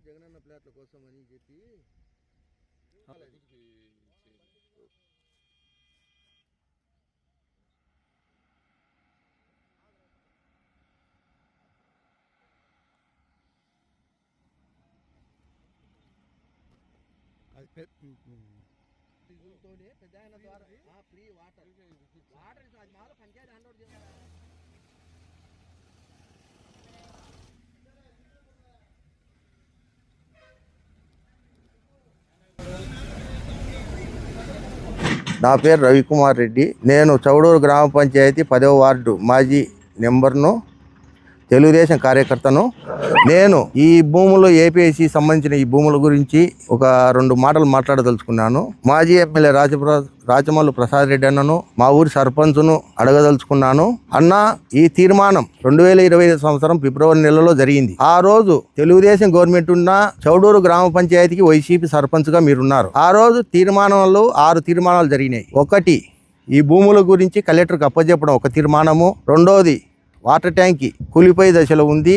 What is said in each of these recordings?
జగనన్న ప్లాట్ల కోసం అని చెప్పి అది పెద్ద ఆయన ద్వారా ఫ్రీ వాటర్ వాటర్ అది మాలో పంచాయతీ హ్యాండ్ ఓవర్ చేయాలి. నా పేరు రవికుమార్ రెడ్డి. నేను చౌడూరు గ్రామ పంచాయతీ 10వ వార్డు మాజీ నెంబర్ను, తెలుగుదేశం కార్యకర్తను. నేను ఈ భూములు ఏపీఐసి సంబంధించిన ఈ భూముల గురించి ఒక 2 మాటలు మాట్లాడదలుచుకున్నాను. మాజీ ఎమ్మెల్యే రాచమల్లు ప్రసాద్ రెడ్డి అన్నను, మా ఊరి సర్పంచ్ను అడగదలుచుకున్నాను. అన్న, ఈ తీర్మానం 2025 సంవత్సరం ఫిబ్రవరి నెలలో జరిగింది. ఆ రోజు తెలుగుదేశం గవర్నమెంట్ ఉన్న చౌడూరు గ్రామ పంచాయతీకి వైసీపీ సర్పంచ్గా మీరున్నారు. ఆ రోజు 6 తీర్మానాలు జరిగినాయి. ఒకటి, ఈ భూముల గురించి కలెక్టర్కి అప్పచెప్పడం ఒక తీర్మానము. రెండోది, వాటర్ ట్యాంక్కి కూలిపోయే దశలో ఉంది,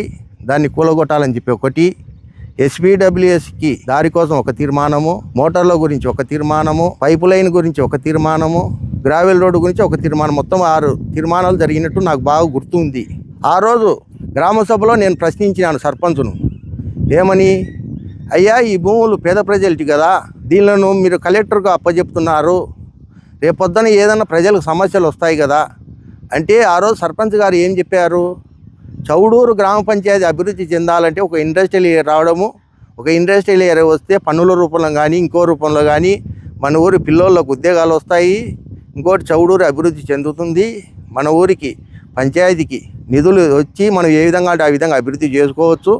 దాన్ని కూలగొట్టాలని చెప్పి ఒకటి. SPWSకి దారి కోసం ఒక తీర్మానము, మోటార్ల గురించి ఒక తీర్మానము, పైపు లైన్ గురించి ఒక తీర్మానము, గ్రావెల్ రోడ్డు గురించి ఒక తీర్మానం. మొత్తం 6 తీర్మానాలు జరిగినట్టు నాకు బాగా గుర్తుంది. ఆ రోజు గ్రామ సభలో నేను ప్రశ్నించినాను సర్పంచ్ను. ఏమని? అయ్యా, ఈ భూములు పేద ప్రజలకి కదా, దీనిలను మీరు కలెక్టర్కు అప్పచెప్తున్నారు, రేపొద్దున ఏదైనా ప్రజలకు సమస్యలు వస్తాయి కదా అంటే, ఆ రోజు సర్పంచ్ గారు ఏం చెప్పారు? చౌడూరు గ్రామ పంచాయతీ అభివృద్ధి చెందాలంటే ఒక ఇండస్ట్రియల్ ఏరియా రావడము, ఒక ఇండస్ట్రియల్ ఏరియా వస్తే పన్నుల రూపంలో కానీ ఇంకో రూపంలో కానీ మన ఊరి పిల్లోళ్ళకు ఉద్యోగాలు వస్తాయి, ఇంకోటి చౌడూరు అభివృద్ధి చెందుతుంది, మన ఊరికి పంచాయతీకి నిధులు వచ్చి మనం ఏ విధంగా అంటే ఆ విధంగా అభివృద్ధి చేసుకోవచ్చు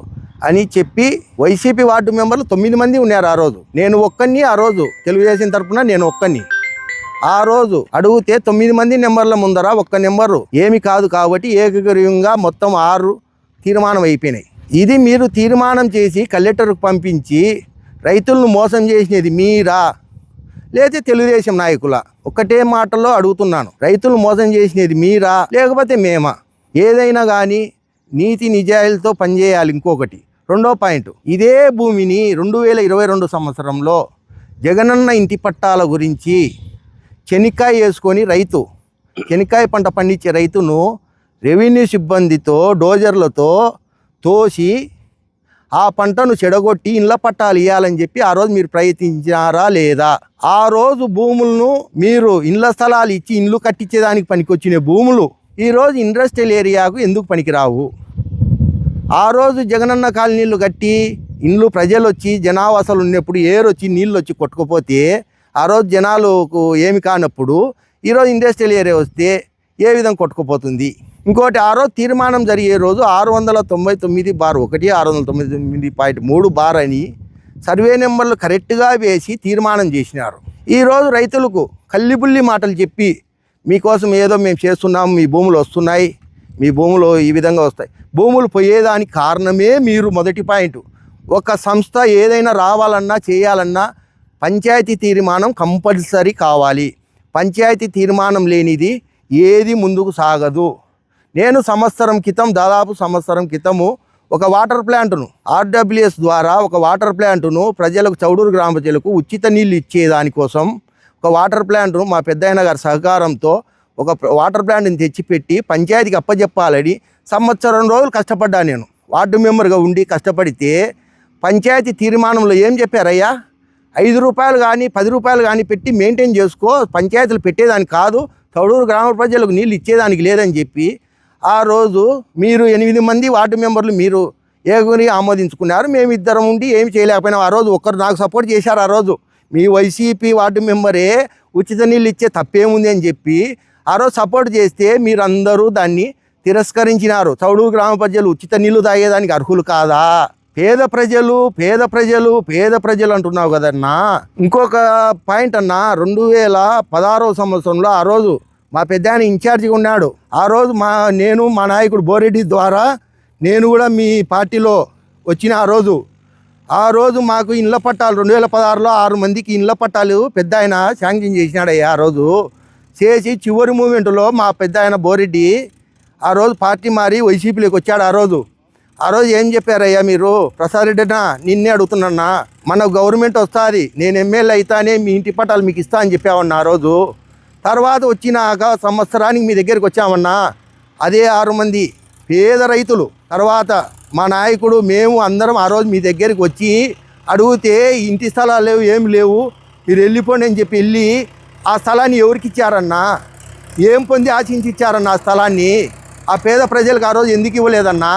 అని చెప్పి వైసీపీ వార్డు మెంబర్లు 9 మంది ఉన్నారు. ఆ రోజు నేను ఒక్కడిని, ఆ రోజు తెలుగుదేశం తరఫున నేను ఒక్కడిని. ఆ రోజు అడిగితే 9 మంది నెంబర్ల ముందర ఒక్క నెంబరు ఏమి కాదు కాబట్టి ఏకగ్రీవంగా మొత్తం 6 తీర్మానం అయిపోయినాయి. ఇది మీరు తీర్మానం చేసి కలెక్టర్కు పంపించి రైతులను మోసం చేసినది మీరా లేకపోతే తెలుగుదేశం నాయకులా? ఒక్కటే మాటలో అడుగుతున్నాను, రైతులను మోసం చేసినది మీరా లేకపోతే మేమా? ఏదైనా కానీ నీతి నిజాయితీతో పనిచేయాలి. ఇంకొకటి, రెండో పాయింట్, ఇదే భూమిని 2022 సంవత్సరంలో జగనన్న ఇంటి పట్టాల గురించి చెనిక్కాయ వేసుకొని చెనిక్కాయ పంట పండించే రైతును రెవెన్యూ సిబ్బందితో డోజర్లతో తోసి ఆ పంటను చెడగొట్టి ఇళ్ళ పట్టాలు ఇవ్వాలని చెప్పి ఆ రోజు మీరు ప్రయత్నించారా లేదా? ఆ రోజు భూములను మీరు ఇళ్ళ స్థలాలు ఇచ్చి ఇల్లు కట్టించేదానికి పనికొచ్చిన భూములు ఈరోజు ఇండస్ట్రియల్ ఏరియాకు ఎందుకు పనికిరావు? ఆ రోజు జగనన్న కాలనీళ్ళు కట్టి ఇండ్లు ప్రజలు వచ్చి జనావాసాలు ఉన్నప్పుడు ఏరొచ్చి నీళ్ళు వచ్చి కొట్టుకుపోతే ఆ రోజు జనాలకు ఏమి కానప్పుడు ఈరోజు ఇండస్ట్రియల్ ఏరియా వస్తే ఏ విధంగా కొట్టుకుపోతుంది? ఇంకోటి, ఆ రోజు తీర్మానం జరిగే రోజు 699/1 699.3 అని సర్వే నెంబర్లు కరెక్ట్గా వేసి తీర్మానం చేసినారు. ఈరోజు రైతులకు కల్లిబుల్లి మాటలు చెప్పి మీకోసం ఏదో మేము చేస్తున్నాము, మీ భూములు వస్తున్నాయి, మీ భూములు ఈ విధంగా వస్తాయి. భూములు పోయేదానికి కారణమే మీరు. మొదటి పాయింట్, ఒక సంస్థ ఏదైనా రావాలన్నా చేయాలన్నా పంచాయతీ తీర్మానం కంపల్సరీ కావాలి. పంచాయతీ తీర్మానం లేనిది ఏది ముందుకు సాగదు. నేను దాదాపు సంవత్సరం క్రితము ఒక వాటర్ ప్లాంట్ను RWS ద్వారా ఒక వాటర్ ప్లాంట్ను ప్రజలకు, చౌడూరు గ్రామ ప్రజలకు ఉచిత నీళ్ళు ఇచ్చేదానికోసం ఒక వాటర్ ప్లాంట్ను మా పెద్దయ్య గారి సహకారంతో ఒక వాటర్ ప్లాంట్ని తెచ్చిపెట్టి పంచాయతీకి అప్పచెప్పాలని సంవత్సరం రోజులు కష్టపడ్డా. నేను వార్డు మెంబర్గా ఉండి కష్టపడితే పంచాయతీ తీర్మానంలో ఏం చెప్పారయ్యా? 5 రూపాయలు కానీ 10 రూపాయలు కానీ పెట్టి మెయింటైన్ చేసుకో, పంచాయతీలు పెట్టేదానికి కాదు, చౌడూరు గ్రామ ప్రజలకు నీళ్ళు ఇచ్చేదానికి లేదని చెప్పి ఆ రోజు మీరు 8 మంది వార్డు మెంబర్లు మీరు ఏగుని ఆమోదించుకున్నారు. మేమిద్దరం ఉండి ఏమి చేయలేకపోయినాం. ఆ రోజు ఒకరు నాకు సపోర్ట్ చేశారు. ఆ రోజు మీ వైసీపీ వార్డు మెంబరే ఉచిత నీళ్ళు ఇచ్చే తప్పేముంది అని చెప్పి ఆ రోజు సపోర్ట్ చేస్తే మీరందరూ దాన్ని తిరస్కరించినారు. చౌడూరు గ్రామ ప్రజలు ఉచిత నీళ్లు తాగేదానికి అర్హులు కాదా? పేద ప్రజలు అంటున్నావు కదన్నా. ఇంకొక పాయింట్ అన్నా, 2016 సంవత్సరంలో ఆ రోజు మా పెద్ద ఆయన ఇన్ఛార్జిగా ఉన్నాడు. ఆ రోజు నేను మా నాయకుడు బోరెడ్డి ద్వారా నేను కూడా మీ పార్టీలో వచ్చిన. ఆ రోజు మాకు ఇండ్ల పట్టాలు 2016లో 6 మందికి ఇండ్ల పట్టాలు పెద్ద ఆయన శాంక్షన్ చేసినాడయ్యా. ఆ రోజు చేసి చివరి మూమెంట్లో మా పెద్ద ఆయన బోరెడ్డి ఆ రోజు పార్టీ మారి వైసీపీలోకి వచ్చాడు. ఆ రోజు ఏం చెప్పారయ్యా మీరు? ప్రసాద్ రెడ్డినా నిన్నే అడుగుతున్నా, మన గవర్నమెంట్ వస్తుంది, నేను ఎమ్మెల్యే అయితానే మీ ఇంటి పట్టాలు మీకు ఇస్తా అని చెప్పామన్నా. ఆ రోజు తర్వాత వచ్చినాక సంవత్సరానికి మీ దగ్గరికి వచ్చామన్నా. అదే 6 మంది పేద రైతులు తర్వాత మా నాయకుడు మేము అందరం ఆ రోజు మీ దగ్గరికి వచ్చి అడిగితే ఇంటి స్థలాలు లేవు, ఏం లేవు, మీరు వెళ్ళిపోండి అని చెప్పి వెళ్ళి ఆ స్థలాన్ని ఎవరికి ఇచ్చారన్నా? ఏం పొంది ఆశించి ఇచ్చారన్నా ఆ స్థలాన్ని? ఆ పేద ప్రజలకు ఆ రోజు ఎందుకు ఇవ్వలేదన్నా?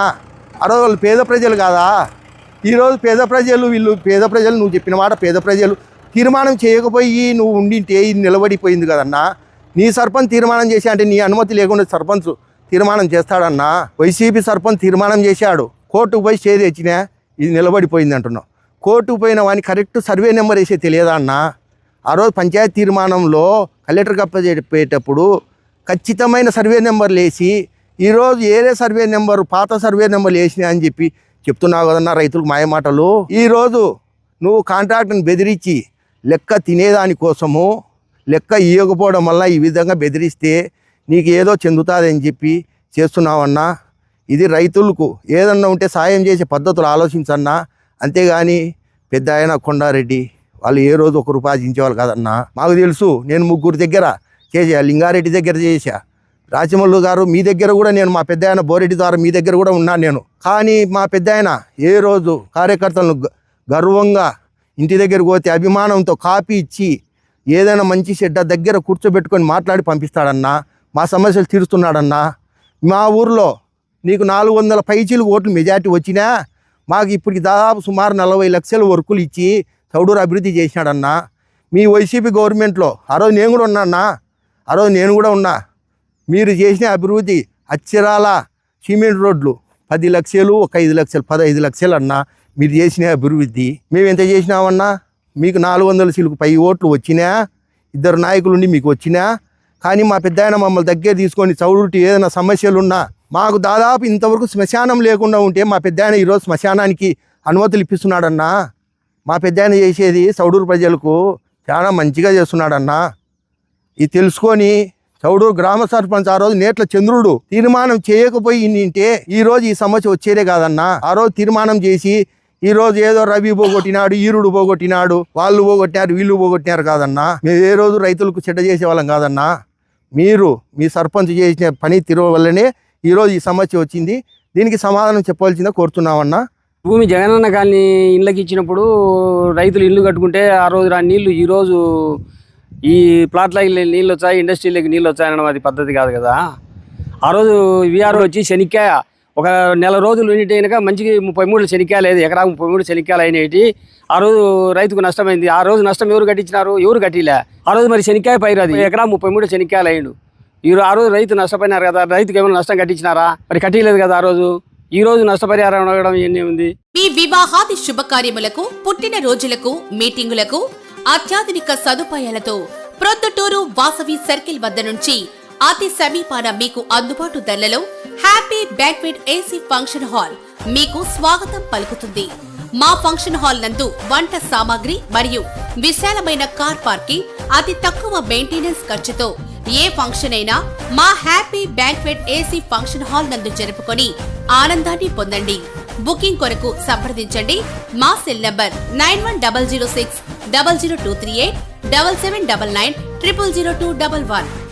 ఆ రోజు వాళ్ళు పేద ప్రజలు కాదా? ఈరోజు పేద ప్రజలు, వీళ్ళు పేద ప్రజలు, నువ్వు చెప్పిన మాట పేద ప్రజలు తీర్మానం చేయకపోయి నువ్వు ఉండింటే ఇది నిలబడిపోయింది కదన్నా. నీ సర్పంచ్ తీర్మానం చేశా అంటే నీ అనుమతి లేకుండా సర్పంచ్ తీర్మానం చేస్తాడన్నా? వైసీపీ సర్పంచ్ తీర్మానం చేశాడు, కోర్టుకు పోయి స్టే తెచ్చినా ఇది నిలబడిపోయింది అంటున్నావు. కోర్టుకు పోయిన వాడిని కరెక్ట్ సర్వే నెంబర్ వేసే తెలియదా అన్నా? ఆ రోజు పంచాయతీ తీర్మానంలో కలెక్టర్కి అప్పచెప్పేటప్పుడు ఖచ్చితమైన సర్వే నెంబర్లు వేసి ఈరోజు ఏరే సర్వే నెంబరు పాత సర్వే నెంబర్లు వేసినా అని చెప్పి చెప్తున్నావు కదన్నా రైతులకు మాయమాటలు. ఈరోజు నువ్వు కాంట్రాక్ట్ని బెదిరించి లెక్క తినేదాని కోసము లెక్క ఇవ్వకపోవడం వల్ల ఈ విధంగా బెదిరిస్తే నీకు ఏదో చెందుతుందని చెప్పి చేస్తున్నావన్నా. ఇది రైతులకు ఏదన్నా ఉంటే సాయం చేసే పద్ధతులు ఆలోచించన్నా. అంతేగాని పెద్ద ఆయన కొండారెడ్డి వాళ్ళు ఏ రోజు 1 రూపాయి ఆశించేవాళ్ళు కాదన్నా. మాకు తెలుసు, నేను 3 దగ్గర చేసా, లింగారెడ్డి దగ్గర చేసా, రాచమల్లు గారు మీ దగ్గర కూడా నేను మా పెద్ద ఆయన బోరెడ్డి ద్వారా మీ దగ్గర కూడా ఉన్నాను నేను. కానీ మా పెద్ద ఆయన ఏ రోజు కార్యకర్తలను గర్వంగా ఇంటి దగ్గరికి పోతే అభిమానంతో కాపీ ఇచ్చి ఏదైనా మంచి చెడ్డ దగ్గర కూర్చోబెట్టుకొని మాట్లాడి పంపిస్తాడన్నా. మా సమస్యలు తీరుస్తున్నాడన్నా. మా ఊర్లో నీకు 400 పైచీలకు ఓట్లు మెజార్టీ వచ్చినా మాకు ఇప్పటికి దాదాపు సుమారు 40 లక్షల వర్కులు ఇచ్చి చౌడూరు అభివృద్ధి చేసినాడన్నా. మీ వైసీపీ గవర్నమెంట్లో ఆ రోజు నేను కూడా ఉన్నా. మీరు చేసిన అభివృద్ధి అక్షరాల సిమెంట్ రోడ్లు 10 లక్షలు, ఒక 5 లక్షలు, 15 లక్షలు అన్నా మీరు చేసిన అభివృద్ధి. మేము ఎంత చేసినామన్నా? మీకు 400 చిలుకు పై ఓట్లు వచ్చినా, 2 నాయకులుండి మీకు వచ్చినా. కానీ మా పెద్ద ఆయన మమ్మల్ని దగ్గర తీసుకొని చౌడూరు ఏదైనా సమస్యలున్నా మాకు దాదాపు ఇంతవరకు శ్మశానం లేకుండా ఉంటే మా పెద్ద ఆయన ఈరోజు శ్మశానానికి అనుమతులు ఇప్పిస్తున్నాడన్నా. మా పెద్ద ఆయన చేసేది చౌడూరు ప్రజలకు చాలా మంచిగా చేస్తున్నాడన్నా. ఇది తెలుసుకొని చౌడూరు గ్రామ సర్పంచ్ ఆ రోజు నేట్ల చంద్రుడు తీర్మానం చేయకపోయి నింటే ఈరోజు ఈ సమస్య వచ్చేదే కాదన్నా. ఆ రోజు తీర్మానం చేసి ఈరోజు ఏదో రవి పోగొట్టినాడు, ఈరుడు పోగొట్టినాడు, వాళ్ళు పోగొట్టినారు, వీళ్ళు పోగొట్టినారు కాదన్నా. మేము ఏ రోజు రైతులకు చెడ్డ చేసేవాళ్ళం కాదన్నా. మీరు మీ సర్పంచ్ చేసిన పని తీరు వల్లనే ఈరోజు ఈ సమస్య వచ్చింది. దీనికి సమాధానం చెప్పవలసిందే కోరుతున్నామన్నా. భూమి జగనన్న కాలనీ ఇళ్ళకి ఇచ్చినప్పుడు రైతులు ఇల్లు కట్టుకుంటే ఆ రోజు నీళ్లు ఈరోజు ఈ ప్లాట్లకి నీళ్ళు వచ్చాయి, ఇండస్ట్రీలకి నీళ్ళు వచ్చాయనడం అది పద్ధతి కాదు కదా. ఆ రోజు విఆర్ వచ్చి శనిక్కాయ ఒక నెల రోజులు ఉంటే కనుక మంచిగా 33 శనిక్కాయలు లేదు, ఎకరా 33 శనిక్కాయలు అయినాయి. ఆ రోజు రైతుకు నష్టమైంది. ఆ రోజు నష్టం ఎవరు కట్టించినారు? ఎవరు కట్టిలే. ఆ రోజు మరి శనిక్కాయ పైరు ఎకరా 33 శనిక్కాయలు అయ్యిండు. ఆ రోజు రైతు నష్టపోయినారు కదా, రైతుకి ఏమైనా నష్టం కట్టించినారా? మరి కట్టిలేదు కదా. ఆ రోజు ఈ రోజు నష్టపరిహారం అడగడం ఎన్ని ఉంది? మీ వివాహాది శుభకార్యములకు, పుట్టిన రోజులకు, మీటింగులకు అత్యాధునిక సదుపాయాలతో ప్రొద్దుటూరు వాసవి సర్కిల్ వద్ద నుంచి అతి సమీపాన మీకు అందుబాటు ధరలలో happy banquet AC function hall మీకు స్వాగతం పలుకుతుంది. మా ఫంక్షన్ హాల్ నందు వంట సామాగ్రి మరియు విశాలమైన కార్ పార్కింగ్, అతి తక్కువ మెయింటెనెన్స్ ఖర్చుతో ఏ ఫంక్షన్ అయినా మా happy banquet AC function hall నందు జరుపుకొని ఆనందాన్ని పొందండి. బుకింగ్ కొరకు సంప్రదించండి. మా సెల్ నంబర్ 9100600238 7799 000211.